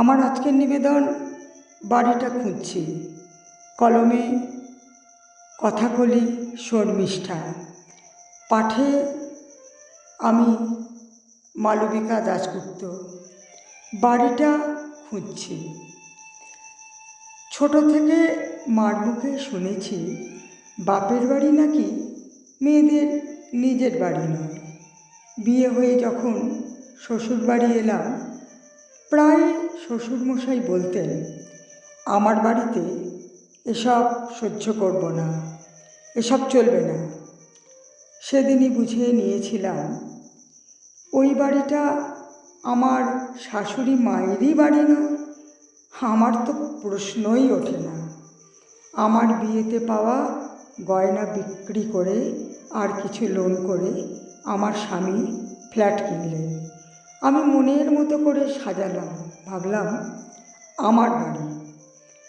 আমার আজকের নিবেদন বাড়িটা খুঁজছি। কলমে কথাকলি শর্মিষ্ঠা, পাঠে আমি মালবিকা দাশগুপ্ত। বাড়িটা খুঁজছি। ছোট থেকে মার মুখে শুনেছি বাপের বাড়ি নাকি মেয়েদের নিজের বাড়ি নয়। বিয়ে হয়ে যখন শ্বশুর বাড়ি এলাম, প্রায় শ্বশুরমশাই বলতেন, আমার বাড়িতে এসব সহ্য করব না, এসব চলবে না। সেদিনই বুঝিয়ে নিয়েছিলাম ওই বাড়িটা আমার শাশুড়ি মায়েরই বাড়ি নয়। আমার তো প্রশ্নই ওঠে না। আমার বিয়েতে পাওয়া গয়না বিক্রি করে আর কিছু লোন করে আমার স্বামী ফ্ল্যাট কিনলেন। আমি মনের মতো করে সাজালাম, ভাবলাম আমার বাড়ি।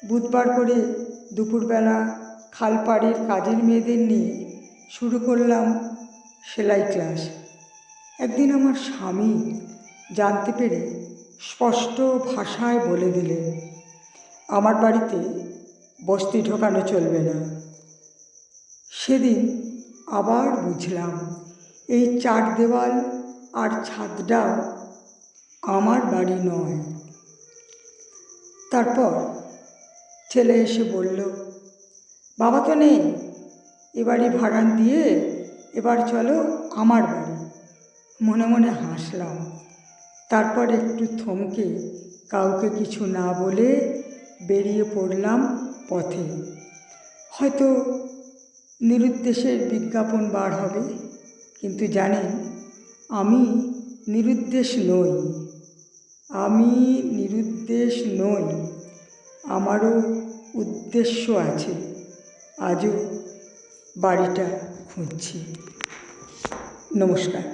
বুধবার করে দুপুরবেলা খালপাড়ের কাজের মেয়েদের নিয়ে শুরু করলাম সেলাই ক্লাস। একদিন আমার স্বামী জানতে পেরে স্পষ্ট ভাষায় বলে দিলেন, আমার বাড়িতে বস্তি ঢোকানো চলবে না। সেদিন আবার বুঝলাম এই চার দেওয়াল আর ছাদটাও আমার বাড়ি নয়। তারপর ছেলে এসে বলল, বাবা তো নেই, এ বাড়ি ভাড়া দিয়ে এবার চলো আমার বাড়ি। মনে মনে হাসলাম। তারপর একটু থমকে কাউকে কিছু না বলে বেরিয়ে পড়লাম পথে। হয়তো নিরুদ্দেশের বিজ্ঞাপন বার হবে, কিন্তু জানেন, আমি নিরুদ্দেশ নই। আমি নিরুদ্দেশ নই, আমারও উদ্দেশ্য আছে। আজও বাড়িটা খুঁজছি। নমস্কার।